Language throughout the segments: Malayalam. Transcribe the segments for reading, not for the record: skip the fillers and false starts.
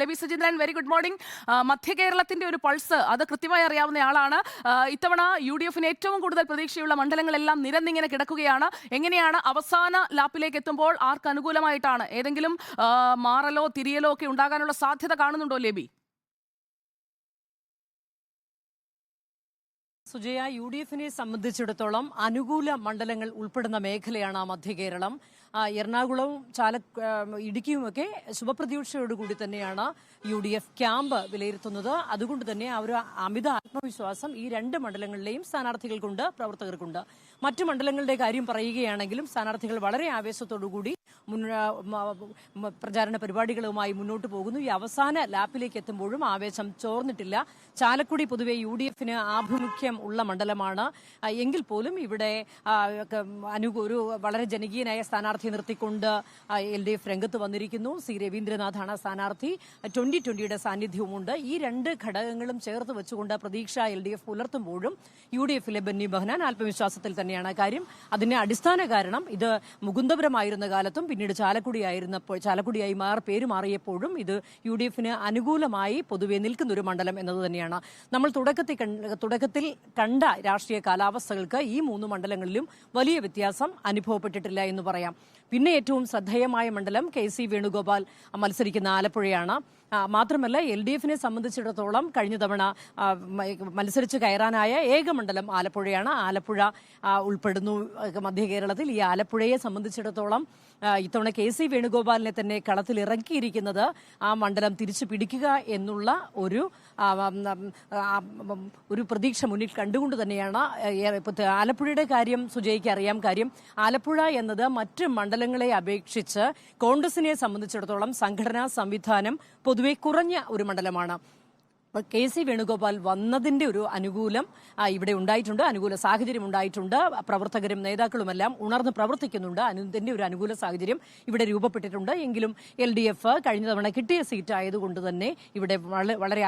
ലബി സുചിന്ദ്രൻ, വെരി ഗുഡ് മോർണിംഗ്. മധ്യ കേരളത്തിന്റെ ഒരു പൾസ് അത് കൃത്യമായി അറിയാവുന്നയാളാണ്. ഇത്തവണ UDF-ന് ഏറ്റവും കൂടുതൽ പ്രതീക്ഷയുള്ള മണ്ഡലങ്ങളെല്ലാം നിരന്നിങ്ങനെ കിടക്കുകയാണ്. എങ്ങനെയാണ് അവസാന ലാപ്പിലേക്ക് എത്തുമ്പോൾ ആർക്ക് അനുകൂലമായിട്ടാണ് ഏതെങ്കിലും മാറലോ തിരിയലോ ഒക്കെ ഉണ്ടാകാനുള്ള സാധ്യത കാണുന്നുണ്ടോ ലേബി? സുജയ, UDF-നെ സംബന്ധിച്ചിടത്തോളം അനുകൂല മണ്ഡലങ്ങൾ ഉൾപ്പെടുന്ന മേഖലയാണ് മധ്യ കേരളം. എറണാകുളവും ഇടുക്കിയുമൊക്കെ ശുഭപ്രതീക്ഷയോടുകൂടി തന്നെയാണ് UDF ക്യാമ്പ് വിലയിരുത്തുന്നത്. അതുകൊണ്ട് തന്നെ ഒരു അമിത ആത്മവിശ്വാസം ഈ രണ്ട് മണ്ഡലങ്ങളിലെയും സ്ഥാനാർത്ഥികൾക്കുണ്ട്, പ്രവർത്തകർക്കുണ്ട്. മറ്റു മണ്ഡലങ്ങളുടെ കാര്യം പറയുകയാണെങ്കിലും സ്ഥാനാർത്ഥികൾ വളരെ ആവേശത്തോടുകൂടി പ്രചാരണ പരിപാടികളുമായി മുന്നോട്ട് പോകുന്നു. ഈ അവസാന ലാപ്പിലേക്ക് എത്തുമ്പോഴും ആവേശം ചോർന്നിട്ടില്ല. ചാലക്കുടി പൊതുവെ UDF-ന് ആഭിമുഖ്യം ഉള്ള മണ്ഡലമാണ്. എങ്കിൽ പോലും ഇവിടെ ഒരു വളരെ ജനകീയനായ സ്ഥാനാർത്ഥി നിർത്തിക്കൊണ്ട് LDF രംഗത്ത് വന്നിരിക്കുന്നു. C. രവീന്ദ്രനാഥാണ് സ്ഥാനാർത്ഥി. 2020-യുടെ സാന്നിധ്യവുമുണ്ട്. ഈ രണ്ട് ഘടകങ്ങളും ചേർത്ത് വെച്ചുകൊണ്ട് പ്രതീക്ഷ LDF പുലർത്തുമ്പോഴും UDF-ലെ ബെന്നി ബെഹനാൻ ആത്മവിശ്വാസത്തിൽ തന്നെയാണ്. കാര്യം അതിന് അടിസ്ഥാന കാരണം ഇത് മുകുന്ദപുരമായിരുന്ന കാലത്തും പിന്നീട് ചാലക്കുടിയായി പേര് മാറിയപ്പോഴും ഇത് UDF-ന് അനുകൂലമായി പൊതുവെ നിൽക്കുന്ന ഒരു മണ്ഡലം എന്നത് തന്നെയാണ്. നമ്മൾ തുടക്കത്തിൽ കണ്ട രാഷ്ട്രീയ കാലാവസ്ഥകൾക്ക് ഈ മൂന്ന് മണ്ഡലങ്ങളിലും വലിയ വ്യത്യാസം അനുഭവപ്പെട്ടിട്ടില്ല എന്ന് പറയാം. പിന്നെ ഏറ്റവും ശ്രദ്ധേയമായ മണ്ഡലം KC വേണുഗോപാൽ മത്സരിക്കുന്ന ആലപ്പുഴയാണ്. മാത്രമല്ല LDF-നെ സംബന്ധിച്ചിടത്തോളം കഴിഞ്ഞ തവണ മത്സരിച്ച് കയറാനായ ഏക മണ്ഡലം ആലപ്പുഴയാണ്. ആലപ്പുഴ ഉൾപ്പെടുന്നു മധ്യ കേരളത്തിൽ. ഈ ആലപ്പുഴയെ സംബന്ധിച്ചിടത്തോളം ഇത്തവണ KC വേണുഗോപാലിനെ തന്നെ കളത്തിൽ ഇറക്കിയിരിക്കുന്നത് ആ മണ്ഡലം തിരിച്ചു പിടിക്കുക എന്നുള്ള ഒരു പ്രതീക്ഷ മുന്നിൽ കണ്ടുകൊണ്ട് തന്നെയാണ്. ആലപ്പുഴയുടെ കാര്യം സുജയ്ക്ക് അറിയാം. കാര്യം ആലപ്പുഴ എന്നത് മറ്റ് മണ്ഡലങ്ങളെ അപേക്ഷിച്ച് കോൺഗ്രസിനെ സംബന്ധിച്ചിടത്തോളം സംഘടനാ സംവിധാനം പൊതുവെ കുറഞ്ഞ ഒരു മണ്ഡലമാണ്. KC വേണുഗോപാൽ വന്നതിന്റെ ഒരു അനുകൂലം ഇവിടെ ഉണ്ടായിട്ടുണ്ട്, അനുകൂല സാഹചര്യം ഉണ്ടായിട്ടുണ്ട്. പ്രവർത്തകരും നേതാക്കളുമെല്ലാം ഉണർന്ന് പ്രവർത്തിക്കുന്നുണ്ട്. അതിന്റെ ഒരു അനുകൂല സാഹചര്യം ഇവിടെ രൂപപ്പെട്ടിട്ടുണ്ട്. എങ്കിലും LDF കഴിഞ്ഞ തവണ കിട്ടിയ സീറ്റ് ആയതുകൊണ്ട് തന്നെ ഇവിടെ വളരെ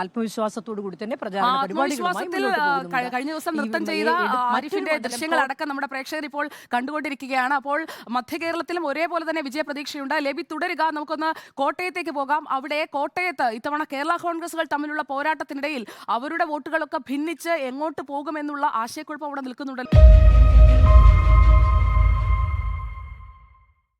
ആത്മവിശ്വാസത്തോടു കൂടി തന്നെ പ്രചാരണ പരിപാടികളുമായി കഴിഞ്ഞ ദിവസം നൃത്തം ചെയ്ത ആരിഫിന്റെ ദൃശ്യങ്ങളടക്കം നമ്മുടെ പ്രേക്ഷകർ ഇപ്പോൾ കണ്ടുകൊണ്ടിരിക്കുകയാണ്. അപ്പോൾ മധ്യ കേരളത്തിലും ഒരേപോലെ തന്നെ വിജയപ്രതീക്ഷയുണ്ട്. ലേബി തുടരുക. നമുക്കൊന്ന് കോട്ടയത്തേക്ക് പോകാം. അവിടെ കോട്ടയത്ത് ഇത്തവണ കേരള കോൺഗ്രസുകൾ തമ്മിലുള്ള പോരാട്ടത്തിനിടയിൽ അവരുടെ വോട്ടുകളൊക്കെ ഭിന്നിച്ച് എങ്ങോട്ട് പോകുമെന്നുള്ള ആശയക്കുഴപ്പം അവിടെ നിൽക്കുന്നുണ്ടല്ലോ.